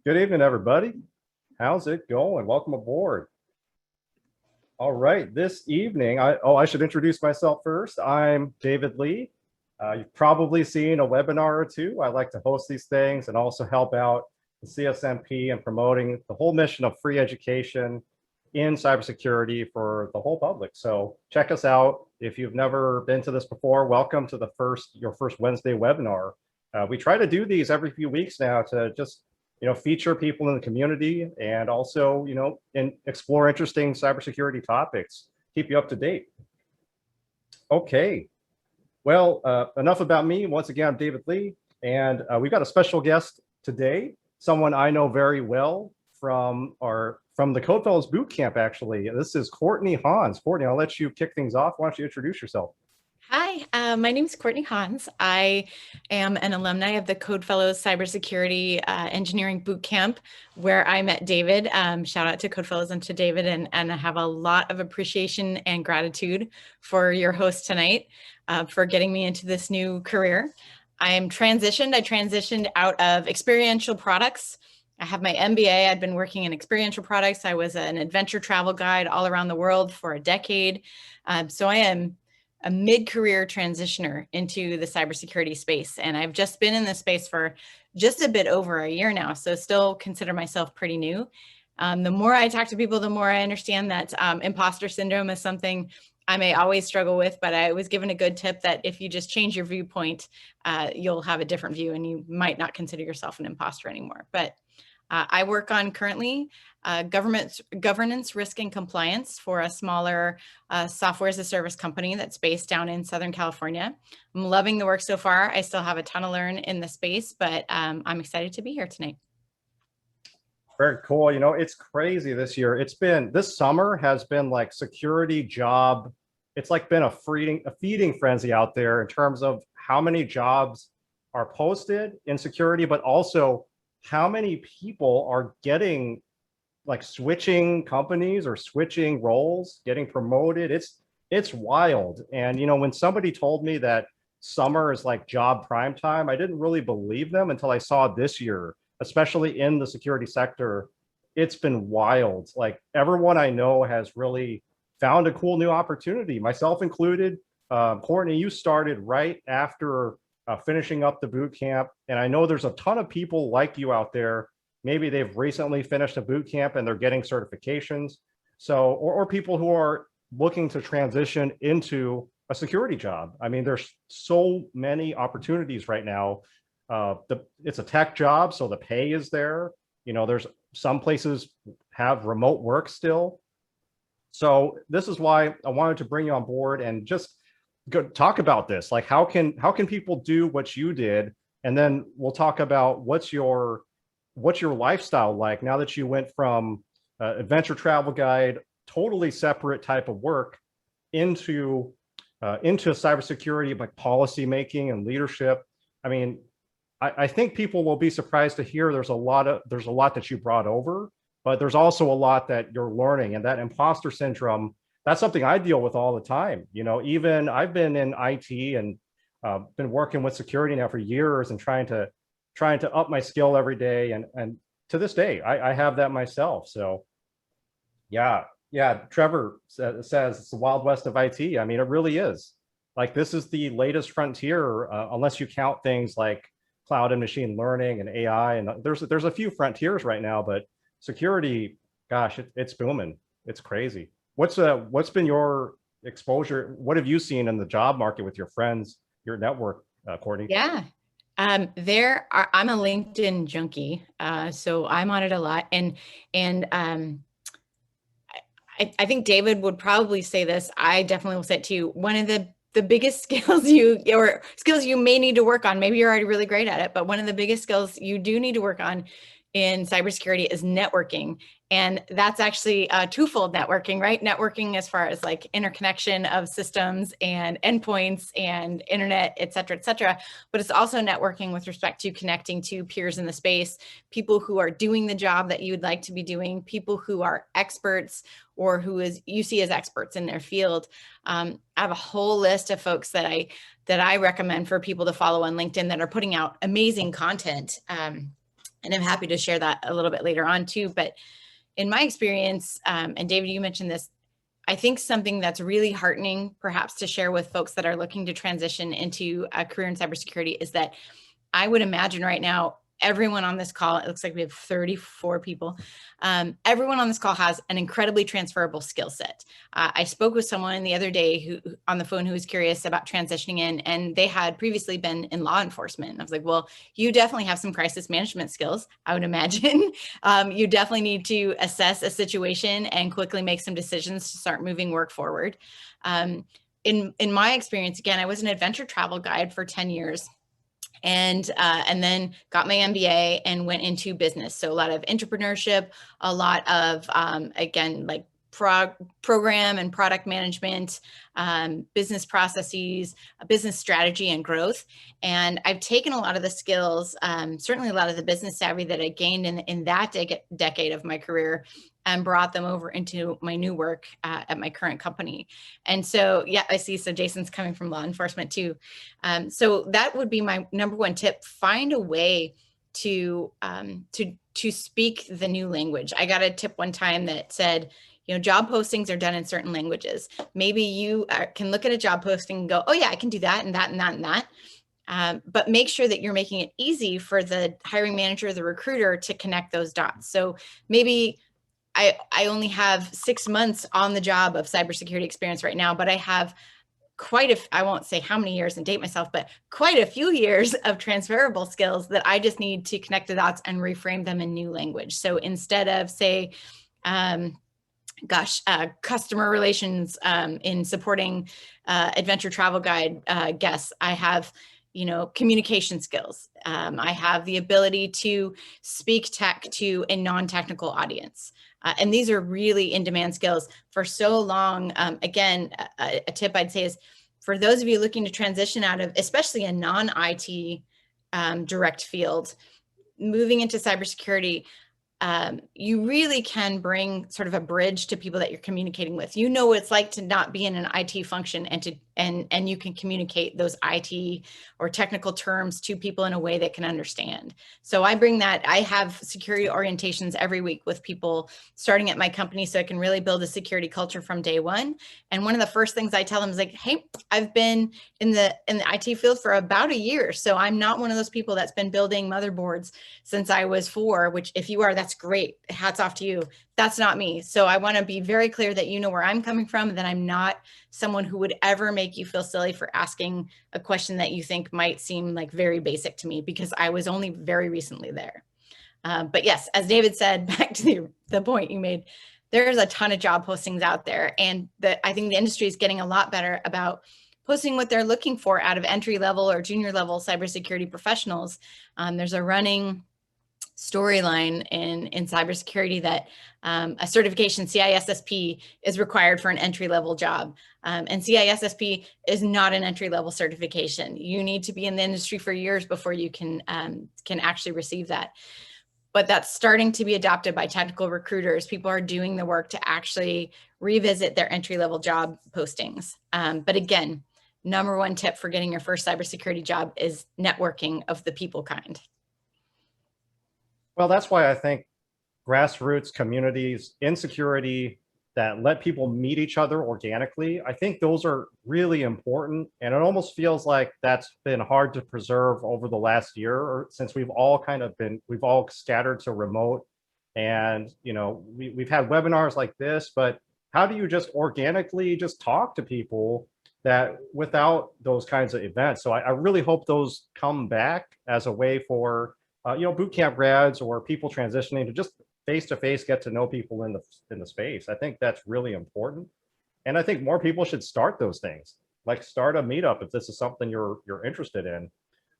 Good evening, everybody. How's it going? Welcome aboard. All right, this evening, I should introduce myself first. I'm David Lee. You've probably seen a webinar or two. I like to host these things and also help out the CSNP in promoting the whole mission of free education in cybersecurity for the whole public. So check us out. If you've never been to this before, welcome to your first Wednesday webinar. We try to do these every few weeks now to just feature people in the community and also, explore interesting cybersecurity topics, keep you up to date. Okay, well, enough about me. Once again, I'm David Lee, and we've got a special guest today, someone I know very well from the Code Fellows Bootcamp, actually. This is Courtney Hans. Courtney, I'll let you kick things off. Why don't you introduce yourself? Hi, my name is Courtney Hans. I am an alumni of the Code Fellows Cybersecurity Engineering Bootcamp, where I met David. Shout out to Code Fellows and to David, and I have a lot of appreciation and gratitude for your host tonight for getting me into this new career. I transitioned out of experiential products. I have my MBA. I'd been working in experiential products. I was an adventure travel guide all around the world for a decade. So I am a mid-career transitioner into the cybersecurity space. And I've just been in this space for just a bit over a year now, so still consider myself pretty new. The more I talk to people, the more I understand that imposter syndrome is something I may always struggle with, but I was given a good tip that if you just change your viewpoint, you'll have a different view and you might not consider yourself an imposter anymore. But I work on currently governance, risk, and compliance for a smaller software as a service company that's based down in Southern California. I'm loving the work so far. I still have a ton to learn in the space, but I'm excited to be here tonight. Very cool. It's crazy this year. This summer has been like security job. It's like been a feeding frenzy out there in terms of how many jobs are posted in security, but also how many people are getting switching companies or switching roles, getting promoted. It's wild. And when somebody told me that summer is like job prime time, I didn't really believe them until I saw this year, especially in the security sector. It's been wild. Like everyone I know has really found a cool new opportunity, myself included. Courtney, you started right after finishing up the boot camp. And I know there's a ton of people like you out there. Maybe they've recently finished a boot camp and they're getting certifications. So, or people who are looking to transition into a security job. I mean, there's so many opportunities right now. It's a tech job, so the pay is there. There's some places have remote work still. So this is why I wanted to bring you on board and just talk about this. Like, how can people do what you did? And then we'll talk about what's your lifestyle like now that you went from adventure travel guide, totally separate type of work, into cybersecurity, like policy making and leadership. I mean, I think people will be surprised to hear there's a lot that you brought over, but there's also a lot that you're learning. And that imposter syndrome, that's something I deal with all the time. Even I've been in IT and been working with security now for years and trying to up my skill every day. And to this day, I have that myself. So yeah, Trevor says it's the Wild West of IT. I mean, it really is. Like, this is the latest frontier, unless you count things like cloud and machine learning and AI. And there's a few frontiers right now, but security, gosh, it's booming. It's crazy. What's been your exposure? What have you seen in the job market with your friends, your network, Courtney? Yeah. I'm a LinkedIn junkie, so I'm on it a lot. And I think David would probably say this. I definitely will say it too. One of the biggest skills you may need to work on, maybe you're already really great at it, but one of the biggest skills you do need to work on in cybersecurity is networking. And that's actually twofold networking, right? Networking as far as like interconnection of systems and endpoints and internet, et cetera, but it's also networking with respect to connecting to peers in the space, people who are doing the job that you would like to be doing, people who are experts or you see as experts in their field. I have a whole list of folks that I recommend for people to follow on LinkedIn that are putting out amazing content. And I'm happy to share that a little bit later on too. But in my experience, and David, you mentioned this, I think something that's really heartening perhaps to share with folks that are looking to transition into a career in cybersecurity is that I would imagine right now, everyone on this call, it looks like we have 34 people. Everyone on this call has an incredibly transferable skill set. I spoke with someone the other day who on the phone who was curious about transitioning in, and they had previously been in law enforcement. And I was like, well, you definitely have some crisis management skills, I would imagine. You definitely need to assess a situation and quickly make some decisions to start moving work forward. In my experience, again, I was an adventure travel guide for 10 years. And then got my MBA and went into business. So a lot of entrepreneurship, a lot of, again, like program and product management, business processes, business strategy and growth. And I've taken a lot of the skills, certainly a lot of the business savvy that I gained in that decade of my career, and brought them over into my new work at my current company. And so, yeah, I see. So Jason's coming from law enforcement too. So that would be my number one tip: find a way to speak the new language. I got a tip one time that said, job postings are done in certain languages. Maybe you can look at a job posting and go, oh yeah, I can do that and that and that and that. But make sure that you're making it easy for the hiring manager or the recruiter to connect those dots. So maybe I only have 6 months on the job of cybersecurity experience right now, but I have I won't say how many years and date myself, but quite a few years of transferable skills that I just need to connect the dots and reframe them in new language. So instead of say, customer relations in supporting adventure travel guide guests, I have communication skills. I have the ability to speak tech to a non-technical audience. And these are really in-demand skills for so long. Again, a tip I'd say is for those of you looking to transition out of, especially a non-IT direct field, moving into cybersecurity, you really can bring sort of a bridge to people that you're communicating with. You know what it's like to not be in an IT function and you can communicate those IT or technical terms to people in a way that can understand. So I bring that. I have security orientations every week with people starting at my company so I can really build a security culture from day one. And one of the first things I tell them is like, hey, I've been in the IT field for about a year. So I'm not one of those people that's been building motherboards since I was 4, which if you are, that's great. Hats off to you. That's not me. So I want to be very clear that you know where I'm coming from, and that I'm not someone who would ever make you feel silly for asking a question that you think might seem like very basic to me, because I was only very recently there. But yes, as David said, back to the point you made, there's a ton of job postings out there. And I think the industry is getting a lot better about posting what they're looking for out of entry level or junior level cybersecurity professionals. There's a running storyline in cybersecurity that a certification, CISSP, is required for an entry-level job. And CISSP is not an entry-level certification. You need to be in the industry for years before you can actually receive that. But that's starting to be adopted by technical recruiters. People are doing the work to actually revisit their entry-level job postings. But again, number one tip for getting your first cybersecurity job is networking of the people kind. Well, that's why I think grassroots communities in security that let people meet each other organically, I think those are really important. And it almost feels like that's been hard to preserve over the last year, or since we've all scattered to remote. And, we've had webinars like this, but how do you just organically just talk to people that without those kinds of events? So I really hope those come back as a way for boot camp grads or people transitioning to just face-to-face get to know people in the space. I think that's really important. And I think more people should start those things, like start a meetup if this is something you're interested in.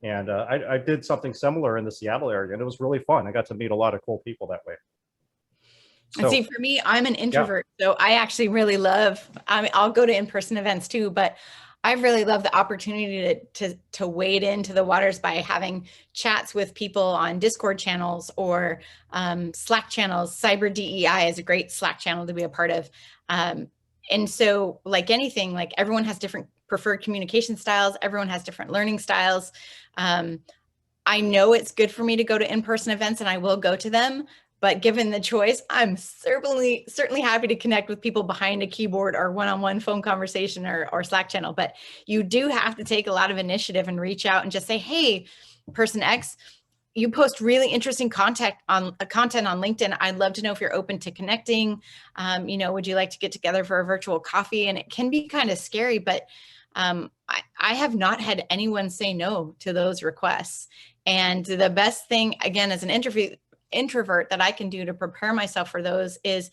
And I did something similar in the Seattle area, and it was really fun. I got to meet a lot of cool people that way. And see, for me, I'm an introvert, so I actually really love, I'll go to in-person events too, but I really love the opportunity to wade into the waters by having chats with people on Discord channels or Slack channels. Cyber DEI is a great Slack channel to be a part of. And so like anything, like everyone has different preferred communication styles. Everyone has different learning styles. I know it's good for me to go to in-person events and I will go to them, but given the choice, I'm certainly happy to connect with people behind a keyboard or one-on-one phone conversation or Slack channel. But you do have to take a lot of initiative and reach out and just say, hey, person X, you post really interesting content on LinkedIn. I'd love to know if you're open to connecting. Would you like to get together for a virtual coffee? And it can be kind of scary, but I have not had anyone say no to those requests. And the best thing, again, as an introvert that I can do to prepare myself for those is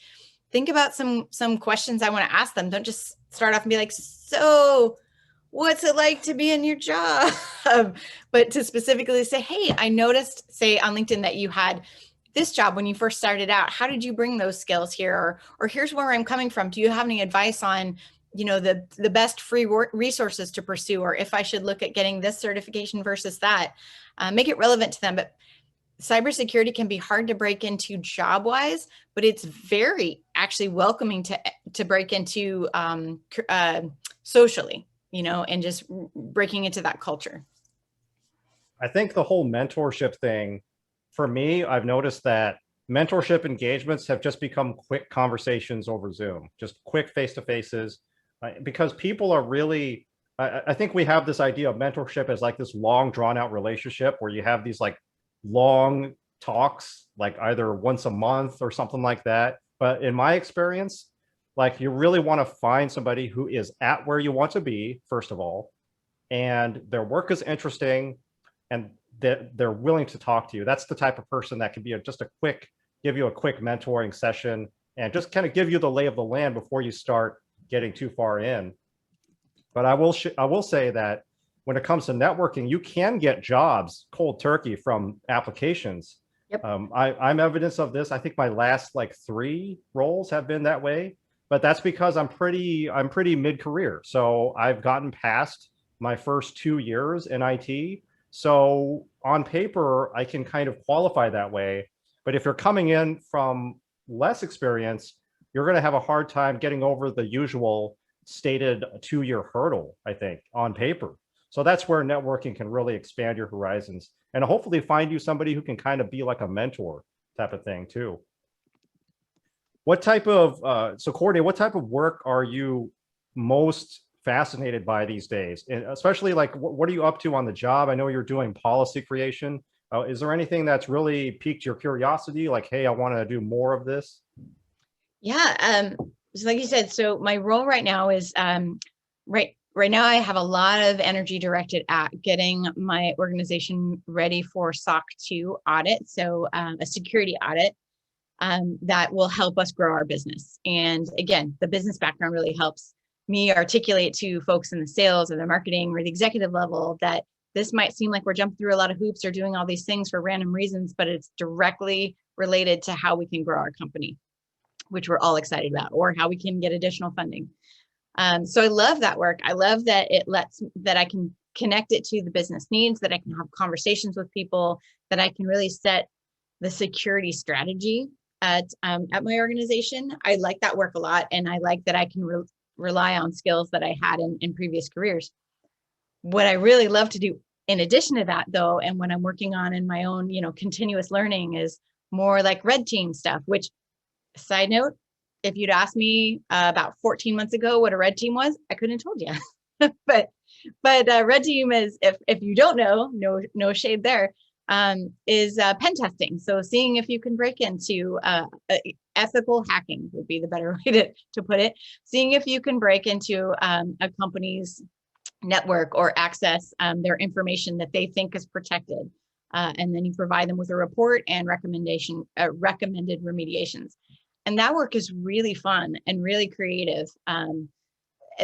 think about some questions I want to ask them. Don't just start off and be like, so what's it like to be in your job? But to specifically say, hey, I noticed, say on LinkedIn, that you had this job when you first started out. How did you bring those skills here? Or here's where I'm coming from. Do you have any advice on, the best free resources to pursue, or if I should look at getting this certification versus that? Make it relevant to them. But cybersecurity can be hard to break into job-wise, but it's very actually welcoming to break into socially, and just breaking into that culture. I think the whole mentorship thing, for me, I've noticed that mentorship engagements have just become quick conversations over Zoom, just quick face-to-faces, because people are really, I think we have this idea of mentorship as like this long drawn out relationship where you have these like long talks, like either once a month or something like that. But in my experience, like you really want to find somebody who is at where you want to be, first of all, and their work is interesting and that they're willing to talk to you. That's the type of person that can be give you a quick mentoring session and just kind of give you the lay of the land before you start getting too far in. But I will say that when it comes to networking, you can get jobs cold turkey from applications. Yep. I'm evidence of this. I think my last like 3 roles have been that way, but that's because I'm pretty mid-career. So I've gotten past my first 2 years in IT. So on paper, I can kind of qualify that way. But if you're coming in from less experience, you're going to have a hard time getting over the usual stated 2-year hurdle, I think, on paper. So that's where networking can really expand your horizons and hopefully find you somebody who can kind of be like a mentor type of thing too. What type of, so Courtney, what type of work are you most fascinated by these days? And especially like, what are you up to on the job? I know you're doing policy creation. Is there anything that's really piqued your curiosity? Like, hey, I want to do more of this? Yeah. So like you said, so my role right now is right now I have a lot of energy directed at getting my organization ready for SOC 2 audit. So a security audit that will help us grow our business. And again, the business background really helps me articulate to folks in the sales or the marketing or the executive level that this might seem like we're jumping through a lot of hoops or doing all these things for random reasons, but it's directly related to how we can grow our company, which we're all excited about, or how we can get additional funding. So I love that work. I love that that I can connect it to the business needs, that I can have conversations with people, that I can really set the security strategy at my organization. I like that work a lot. And I like that I can rely on skills that I had in previous careers. What I really love to do in addition to that though, and what I'm working on in my own, continuous learning is more like red team stuff, which, side note, if you'd asked me about 14 months ago what a red team was, I couldn't have told you. but red team is, if you don't know, no shade there, is pen testing. So seeing if you can break into ethical hacking would be the better way to put it. Seeing if you can break into a company's network or access their information that they think is protected. And then you provide them with a report and recommended remediations. And that work is really fun and really creative. And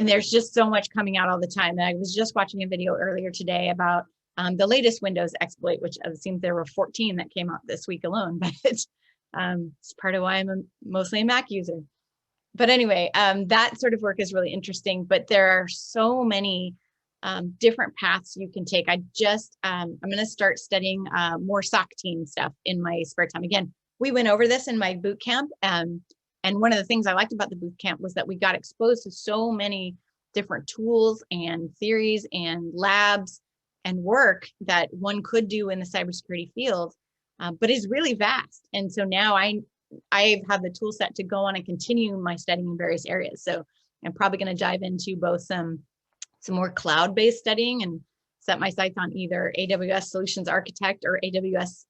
there's just so much coming out all the time. And I was just watching a video earlier today about the latest Windows exploit, which it seems there were 14 that came out this week alone, but it's part of why I'm mostly a Mac user. But anyway, that sort of work is really interesting, but there are so many different paths you can take. I'm going to start studying more SOC team stuff in my spare time. Again, we went over this in my boot camp. And one of the things I liked about the boot camp was that we got exposed to so many different tools and theories and labs and work that one could do in the cybersecurity field, but is really vast. And so now I have the tool set to go on and continue my studying in various areas. So I'm probably going to dive into both some more cloud-based studying and set my sights on either AWS Solutions Architect or AWS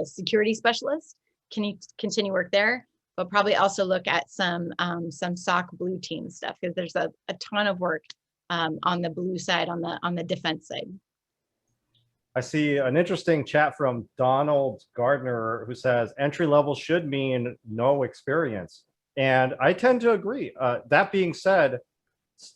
Security Specialist. Can you continue work there? But probably also look at some SOC blue team stuff, because there's a ton of work on the blue side, on the defense side. I see an interesting chat from Donald Gardner, who says entry level should mean no experience. And I tend to agree. That being said,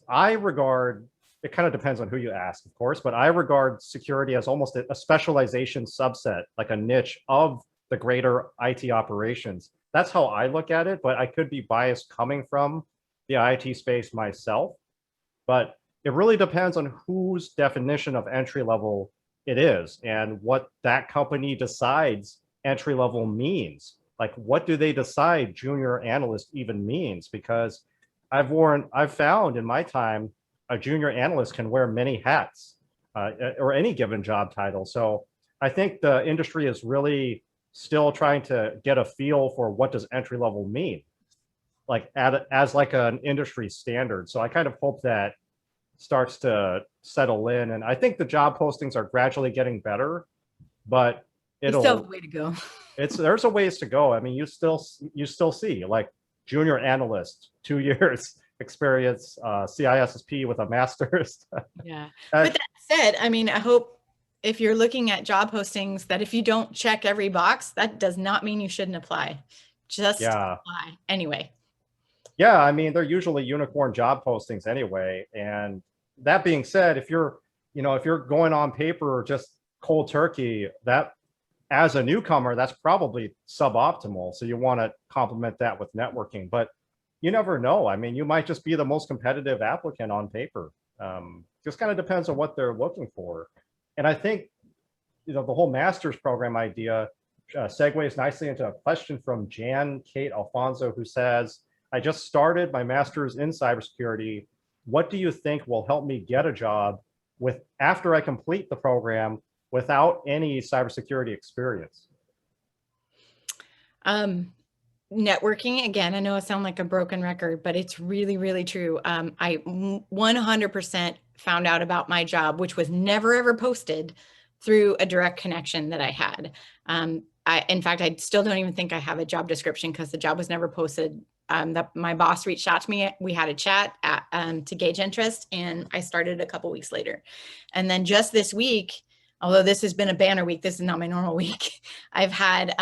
I regard, it kind of depends on who you ask, of course, but I regard security as almost a specialization subset, like a niche of the greater IT operations. That's how I look at it, but I could be biased coming from the IT space myself. But it really depends on whose definition of entry level it is and what that company decides entry level means. Like, what do they decide junior analyst even means? Because I've found in my time, a junior analyst can wear many hats or any given job title. So I think the industry is really still trying to get a feel for what does entry level mean, like as like an industry standard. So I kind of hope that starts to settle in. And I think the job postings are gradually getting better, but Still have a way to go. There's a ways to go. I mean, you still see like junior analyst, 2 years experience, CISSP with a master's. Yeah. With that said, I mean, I hope if you're looking at job postings that if you don't check every box, that does not mean you shouldn't apply. Just apply anyway. Yeah, I mean, they're usually unicorn job postings anyway. And that being said, if you're going on paper just cold turkey, that as a newcomer, that's probably suboptimal. So you want to complement that with networking, but you never know. I mean, you might just be the most competitive applicant on paper. Just kind of depends on what they're looking for. And I think, the whole master's program idea segues nicely into a question from Jan Kate Alfonso, who says, I just started my master's in cybersecurity. What do you think will help me get a job after I complete the program without any cybersecurity experience? Networking, again, I know I sound like a broken record, but it's really, really true. I 100% found out about my job, which was never ever posted, through a direct connection that I had. In fact, I still don't even think I have a job description because the job was never posted. That my boss reached out to me. We had a chat to gauge interest, and I started a couple weeks later. And then just this week, although this has been a banner week, this is not my normal week, I've had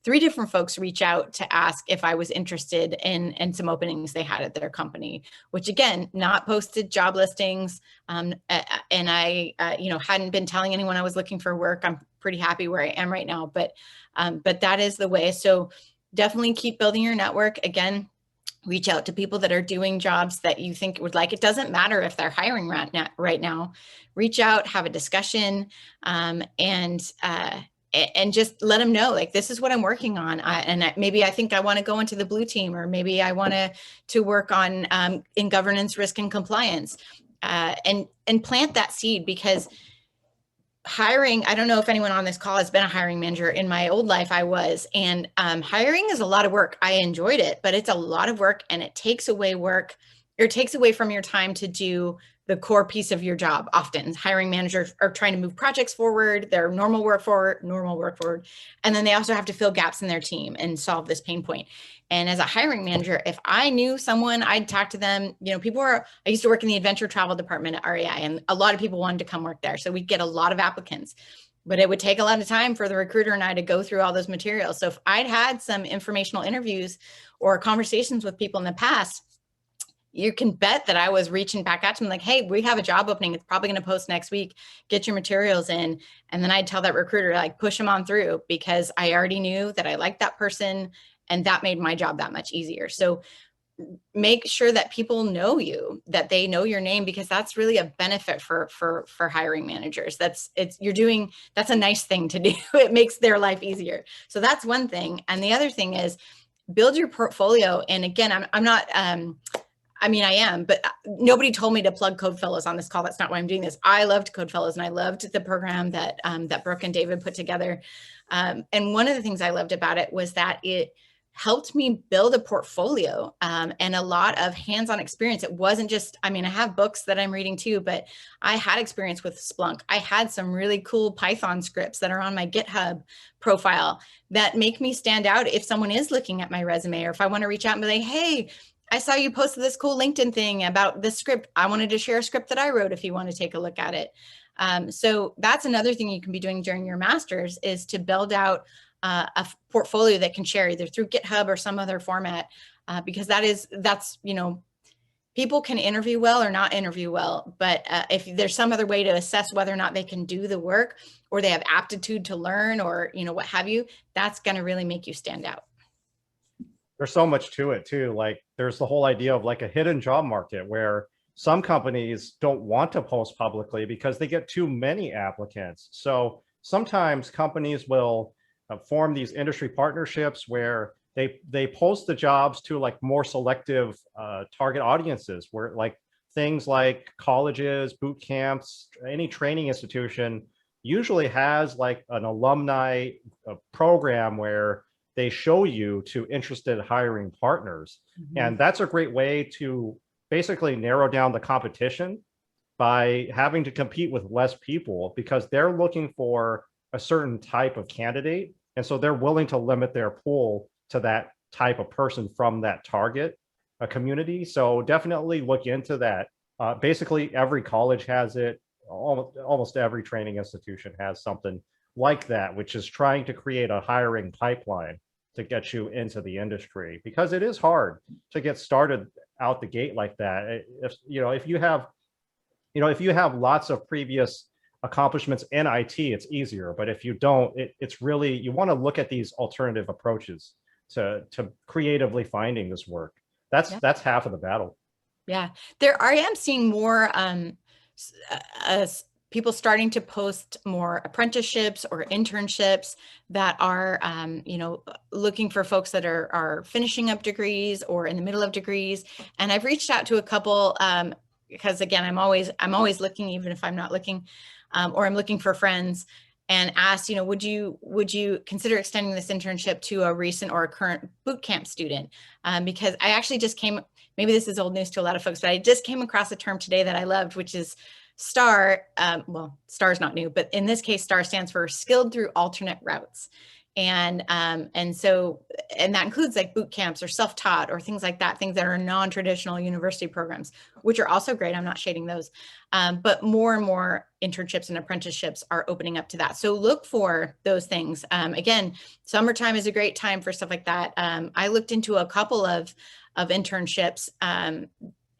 3 different folks reach out to ask if I was interested in some openings they had at their company, which again, not posted job listings. And I, hadn't been telling anyone I was looking for work. I'm pretty happy where I am right now, but that is the way. So definitely keep building your network. Again, reach out to people that are doing jobs that you think would like. It doesn't matter if they're hiring right now. Reach out, have a discussion, and just let them know, like, this is what I'm working on. Maybe I think I want to go into the blue team, or maybe I want to work on in governance, risk, and compliance, and plant that seed. Because hiring, I don't know if anyone on this call has been a hiring manager. In my old life, I was, and hiring is a lot of work. I enjoyed it, but it's a lot of work, and it takes away from your time to do the core piece of your job. Often hiring managers are trying to move projects forward, their normal work forward, and then they also have to fill gaps in their team and solve this pain point. And as a hiring manager, if I knew someone, I'd talk to them. I used to work in the adventure travel department at REI, and a lot of people wanted to come work there. So we'd get a lot of applicants, but it would take a lot of time for the recruiter and I to go through all those materials. So if I'd had some informational interviews or conversations with people in the past, you can bet that I was reaching back out to them like, hey, we have a job opening. It's probably going to post next week. Get your materials in. And then I'd tell that recruiter, like, push them on through, because I already knew that I liked that person, and that made my job that much easier. So make sure that people know you, that they know your name, because that's really a benefit for hiring managers. That's a nice thing to do. It makes their life easier. So that's one thing. And the other thing is build your portfolio. And again, I mean, I am, but nobody told me to plug Code Fellows on this call. That's not why I'm doing this. I loved Code Fellows and I loved the program that that Brooke and David put together. And one of the things I loved about it was that it helped me build a portfolio and a lot of hands-on experience. It wasn't just, I mean, I have books that I'm reading too, but I had experience with Splunk. I had some really cool Python scripts that are on my GitHub profile that make me stand out if someone is looking at my resume, or if I want to reach out and be like, hey, I saw you posted this cool LinkedIn thing about this script. I wanted to share a script that I wrote if you want to take a look at it. So that's another thing you can be doing during your master's, is to build out a portfolio that can share either through GitHub or some other format, because that's, you know, people can interview well or not interview well, but if there's some other way to assess whether or not they can do the work, or they have aptitude to learn, or, you know, what have you, that's going to really make you stand out. There's so much to it too. Like there's the whole idea of like a hidden job market where some companies don't want to post publicly because they get too many applicants. So sometimes companies will form these industry partnerships where they post the jobs to like more selective target audiences, where like things like colleges, boot camps, any training institution usually has like an alumni program where they show you to interested hiring partners. Mm-hmm. And that's a great way to basically narrow down the competition by having to compete with less people, because they're looking for a certain type of candidate. And so they're willing to limit their pool to that type of person from that target community. So definitely look into that. Basically, every college has it. Almost every training institution has something like that, which is trying to create a hiring pipeline to get you into the industry, because it is hard to get started out the gate like that. If you have lots of previous accomplishments in IT, it's easier. But if you don't, it's really, you want to look at these alternative approaches to creatively finding this work. That's half of the battle. Yeah, I am seeing more people starting to post more apprenticeships or internships that are, looking for folks that are finishing up degrees or in the middle of degrees. And I've reached out to a couple, because again, I'm always looking, even if I'm not looking, or I'm looking for friends, and asked, would you consider extending this internship to a recent or a current boot camp student? Because I actually just maybe this is old news to a lot of folks, but I just came across a term today that I loved, which is STAR. Well, STAR is not new, but in this case, STAR stands for Skilled Through Alternate Routes. And that includes like boot camps or self-taught or things like that, things that are non-traditional university programs, which are also great. I'm not shading those, but more and more internships and apprenticeships are opening up to that. So look for those things. Again, summertime is a great time for stuff like that. I looked into a couple of internships,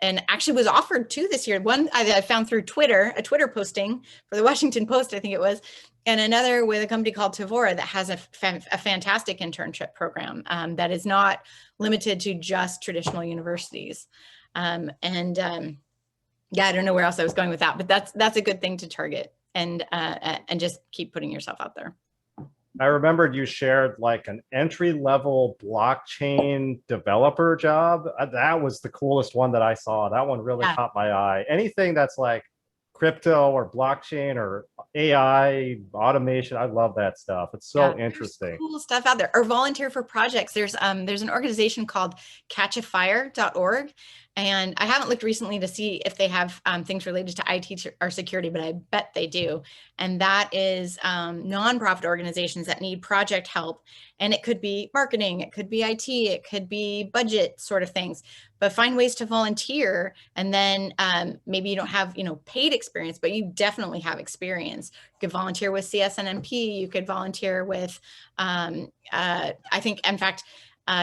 and actually was offered two this year. One I found through Twitter, a Twitter posting for the Washington Post, I think it was, and another with a company called Tavora that has a fantastic internship program that is not limited to just traditional universities. Yeah, I don't know where else I was going with that, but that's a good thing to target, and just keep putting yourself out there. I remembered you shared like an entry-level blockchain developer job. That was the coolest one that I saw. That one really caught my eye. Anything that's like crypto or blockchain or AI automation, I love that stuff. It's so interesting. Cool stuff out there. Or volunteer for projects. There's an organization called catchafire.org. And I haven't looked recently to see if they have things related to IT or security, but I bet they do. And that is nonprofit organizations that need project help. And it could be marketing, it could be IT, it could be budget sort of things. But find ways to volunteer. And then maybe you don't have paid experience, but you definitely have experience. You could volunteer with CSNP. You could volunteer with, I think, in fact,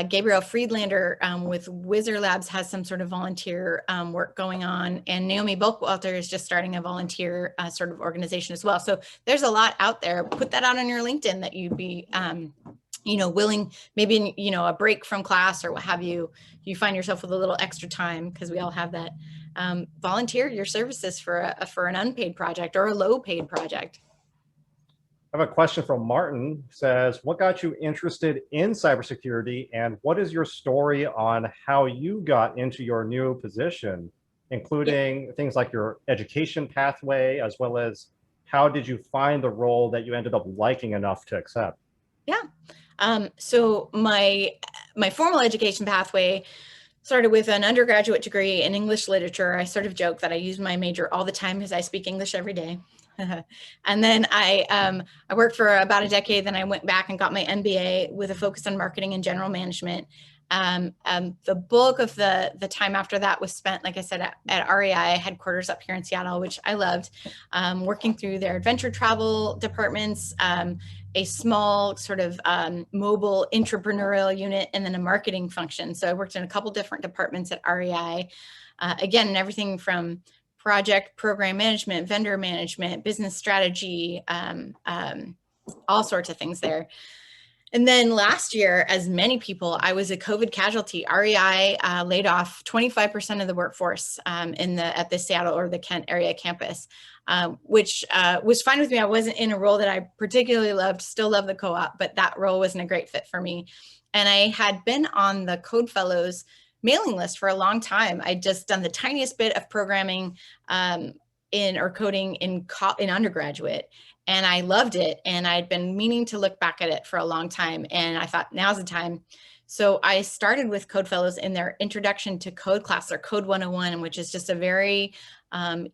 Gabriel Friedlander with Wizard Labs has some sort of volunteer work going on, and Naomi Bulkwalter is just starting a volunteer sort of organization as well. So there's a lot out there. Put that out on your LinkedIn that you'd be, willing, maybe a break from class or what have you. You find yourself with a little extra time, because we all have that. Volunteer your services for an unpaid project or a low paid project. I have a question from Martin. Says, what got you interested in cybersecurity, and what is your story on how you got into your new position, including things like your education pathway, as well as how did you find the role that you ended up liking enough to accept? Yeah. So my formal education pathway started with an undergraduate degree in English literature. I sort of joke that I use my major all the time because I speak English every day. And then I worked for about a decade. Then I went back and got my MBA with a focus on marketing and general management. The bulk of the time after that was spent, like I said, at REI headquarters up here in Seattle, which I loved, working through their adventure travel departments, a small sort of mobile entrepreneurial unit, and then a marketing function. So I worked in a couple different departments at REI, again, and everything from project program management, vendor management, business strategy, all sorts of things there. And then last year, as many people, I was a COVID casualty. REI laid off 25% of the workforce at the Seattle or the Kent area campus, which was fine with me. I wasn't in a role that I particularly loved, still love the co-op, but that role wasn't a great fit for me. And I had been on the Code Fellows mailing list for a long time. I'd just done the tiniest bit of programming or coding in undergraduate. And I loved it. And I'd been meaning to look back at it for a long time. And I thought, now's the time. So I started with Code Fellows in their Introduction to Code class, or Code 101, which is just a very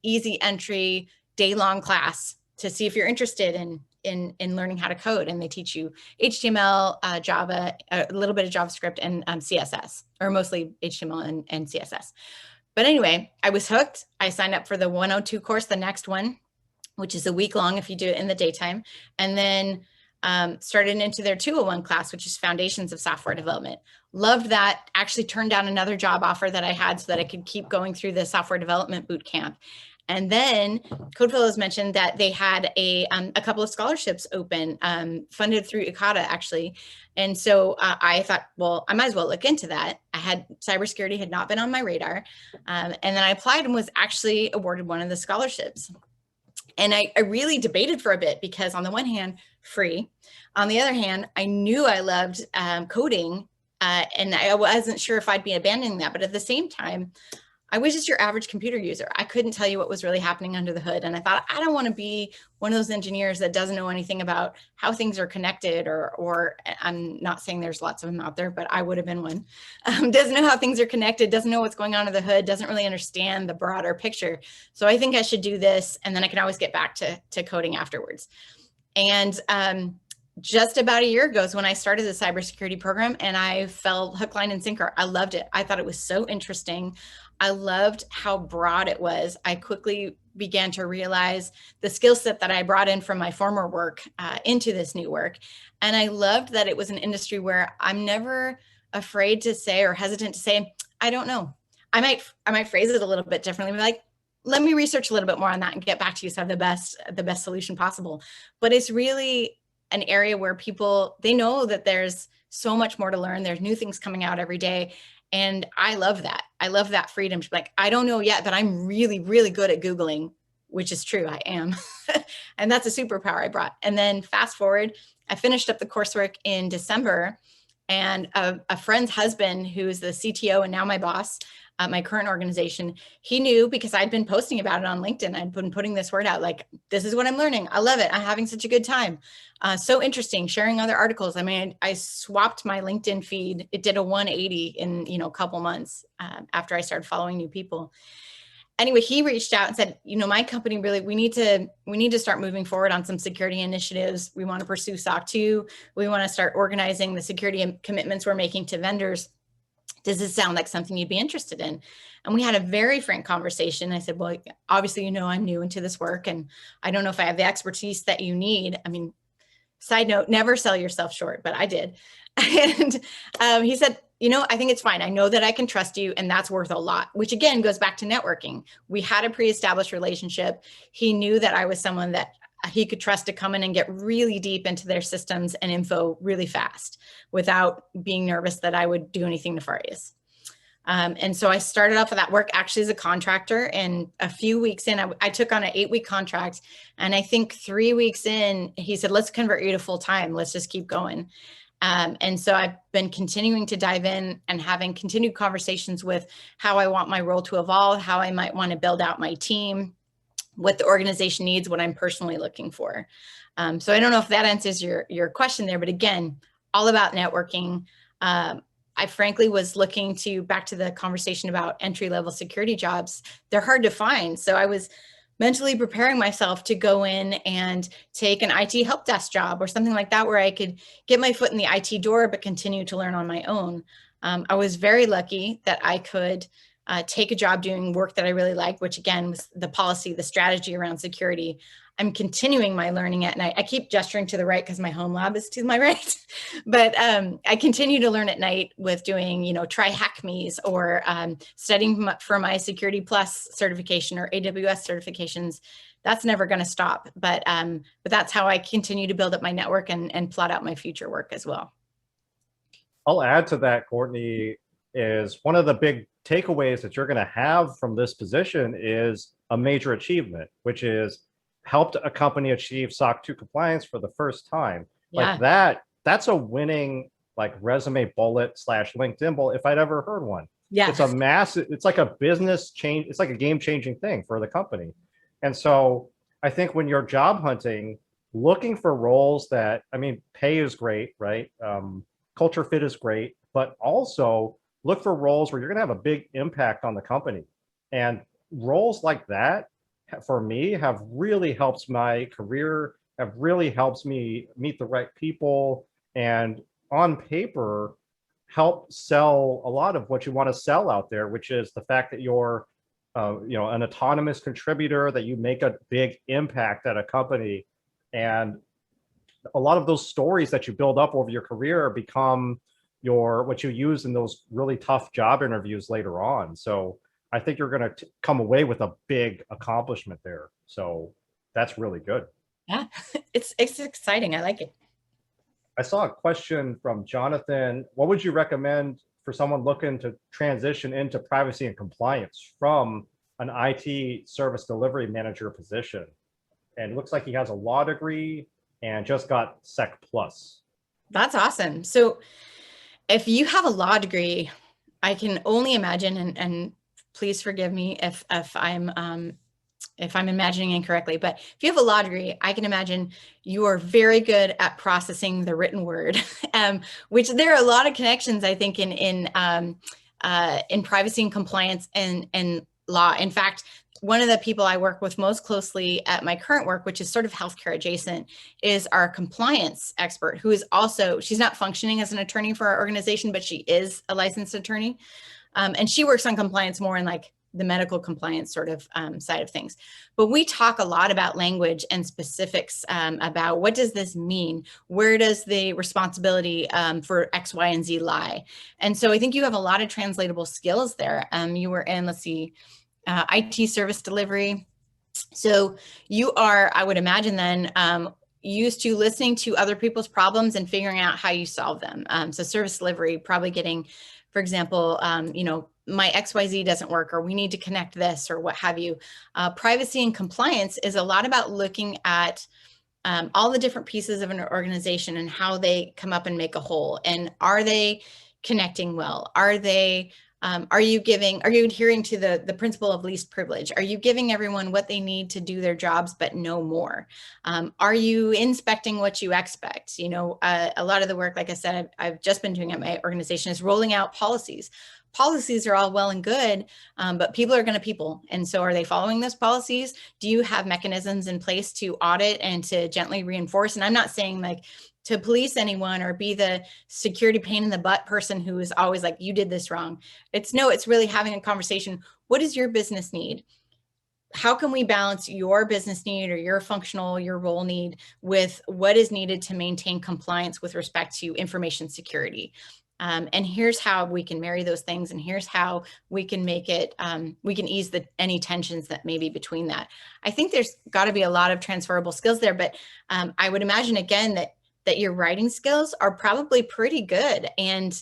easy entry, day-long class to see if you're interested in learning how to code. And they teach you HTML, Java, a little bit of JavaScript, and CSS, or mostly HTML and CSS. But anyway, I was hooked. I signed up for the 102 course, the next one, which is a week long if you do it in the daytime, and then started into their 201 class, which is Foundations of Software Development. Loved that. Actually turned down another job offer that I had so that I could keep going through the software development boot camp. And then Code Fellows mentioned that they had a couple of scholarships open, funded through Ikata, actually. And so I thought, well, I might as well look into that. Cybersecurity had not been on my radar. And then I applied and was actually awarded one of the scholarships. And I really debated for a bit because on the one hand, free. On the other hand, I knew I loved coding and I wasn't sure if I'd be abandoning that. But at the same time, I was just your average computer user. I couldn't tell you what was really happening under the hood. And I thought, I don't want to be one of those engineers that doesn't know anything about how things are connected, or I'm not saying there's lots of them out there, but I would have been one. Doesn't know how things are connected, doesn't know what's going on under the hood, doesn't really understand the broader picture. So I think I should do this, and then I can always get back to coding afterwards. And just about a year ago is when I started the cybersecurity program, and I fell hook, line, and sinker. I loved it. I thought it was so interesting. I loved how broad it was. I quickly began to realize the skill set that I brought in from my former work into this new work. And I loved that it was an industry where I'm never afraid to say or hesitant to say, I don't know. I might phrase it a little bit differently, like, let me research a little bit more on that and get back to you so I have the best solution possible. But it's really an area where people, they know that there's so much more to learn. There's new things coming out every day. And I love that. I love that freedom to be like, I don't know yet, but I'm really, really good at Googling, which is true, I am. And that's a superpower I brought. And then fast forward, I finished up the coursework in December, and a friend's husband, who is the CTO and now my boss at my current organization, he knew because I'd been posting about it on LinkedIn. I'd been putting this word out, like, this is what I'm learning. I love it. I'm having such a good time. So interesting, sharing other articles. I mean, I swapped my LinkedIn feed. It did a 180 in, a couple months after I started following new people. Anyway, he reached out and said, my company really, we need to start moving forward on some security initiatives. We want to pursue SOC 2. We want to start organizing the security commitments we're making to vendors. Does this sound like something you'd be interested in? And we had a very frank conversation. I said, well, obviously, I'm new into this work, and I don't know if I have the expertise that you need. I mean, side note, never sell yourself short, but I did. And he said, I think it's fine. I know that I can trust you, and that's worth a lot, which again goes back to networking. We had a pre-established relationship. He knew that I was someone that he could trust to come in and get really deep into their systems and info really fast without being nervous that I would do anything nefarious. And so I started off with that work actually as a contractor, and a few weeks in, I took on an 8-week contract. And I think 3 weeks in, he said, let's convert you to full time. Let's just keep going. And so I've been continuing to dive in and having continued conversations with how I want my role to evolve, how I might want to build out my team, what the organization needs, what I'm personally looking for. So I don't know if that answers your question there, but again, all about networking. I frankly was looking to back to the conversation about entry-level security jobs. They're hard to find. So I was mentally preparing myself to go in and take an IT help desk job or something like that, where I could get my foot in the IT door, but continue to learn on my own. I was very lucky that I could take a job doing work that I really liked, which again was the policy, the strategy around security. I'm continuing my learning at night. I keep gesturing to the right because my home lab is to my right, but I continue to learn at night with doing, try hack me's or studying for my Security Plus certification or AWS certifications. That's never going to stop. But that's how I continue to build up my network and plot out my future work as well. I'll add to that, Courtney, is one of the big takeaways that you're going to have from this position is a major achievement, which is helped a company achieve SOC 2 compliance for the first time. Yeah. Like that's a winning like resume bullet / LinkedIn bullet if I'd ever heard one. Yeah. It's a massive, it's like a business change. It's like a game-changing thing for the company. And so I think when you're job hunting, looking for roles that, I mean, pay is great, right? Culture fit is great, but also look for roles where you're going to have a big impact on the company. And roles like that, for me, have really helped my career, have really helped me meet the right people, and on paper, help sell a lot of what you want to sell out there, which is the fact that you're an autonomous contributor, that you make a big impact at a company. And a lot of those stories that you build up over your career become what you use in those really tough job interviews later on. So I think you're going to come away with a big accomplishment there. So that's really good. Yeah, it's exciting. I like it. I saw a question from Jonathan. What would you recommend for someone looking to transition into privacy and compliance from an IT service delivery manager position? And it looks like he has a law degree and just got Sec Plus. That's awesome. So if you have a law degree, I can only imagine, and please forgive me if I'm imagining incorrectly, but if you have a law degree, I can imagine you are very good at processing the written word, which there are a lot of connections, I think, in privacy and compliance and law. In fact, one of the people I work with most closely at my current work, which is sort of healthcare adjacent, is our compliance expert, who is also, she's not functioning as an attorney for our organization, but she is a licensed attorney. And she works on compliance more in like the medical compliance sort of side of things. But we talk a lot about language and specifics about what does this mean? Where does the responsibility for X, Y, and Z lie? And so I think you have a lot of translatable skills there. You were in, let's see, IT service delivery. So you are, I would imagine then, used to listening to other people's problems and figuring out how you solve them. So service delivery, probably getting, for example, my XYZ doesn't work, or we need to connect this, or what have you. Privacy and compliance is a lot about looking at all the different pieces of an organization and how they come up and make a whole. And are they connecting well? Are you adhering to the principle of least privilege? Are you giving everyone what they need to do their jobs, but no more? Are you inspecting what you expect? A lot of the work, like I said, I've just been doing at my organization is rolling out policies. Policies are all well and good, but people are going to people. And so are they following those policies? Do you have mechanisms in place to audit and to gently reinforce? And I'm not saying like to police anyone or be the security pain in the butt person who is always like, you did this wrong. It's really having a conversation. What does your business need? How can we balance your business need or your role need with what is needed to maintain compliance with respect to information security? And here's how we can marry those things. And here's how we can make it, we can ease any tensions that may be between that. I think there's got to be a lot of transferable skills there, but I would imagine again that your writing skills are probably pretty good. And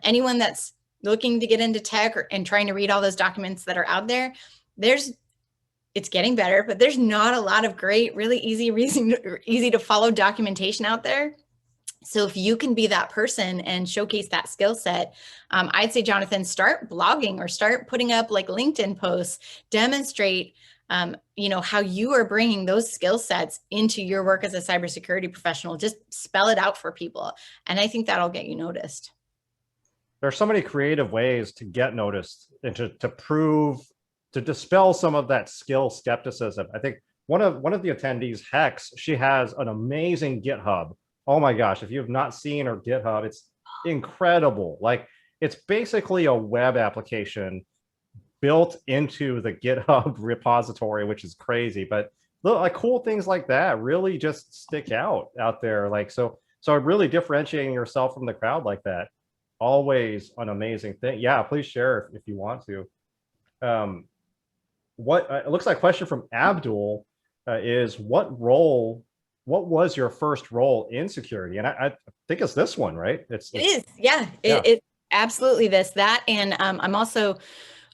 anyone that's looking to get into tech and trying to read all those documents that are out there, it's getting better, but there's not a lot of great, really easy to follow documentation out there. So if you can be that person and showcase that skill set, I'd say, Jonathan, start blogging or start putting up like LinkedIn posts, demonstrate, how you are bringing those skill sets into your work as a cybersecurity professional. Just spell it out for people. And I think that'll get you noticed. There's so many creative ways to get noticed and to dispel some of that skill skepticism. I think one of the attendees, Hex, she has an amazing GitHub. Oh my gosh, if you have not seen her GitHub, it's incredible. Like, it's basically a web application built into the GitHub repository, which is crazy. But like cool things like that really just stick out there. Like, so really differentiating yourself from the crowd like that, always an amazing thing. Yeah, please share if you want to. It looks like a question from Abdul is what was your first role in security? And I think it's this one, right? It is. Yeah. It's absolutely that. And I'm also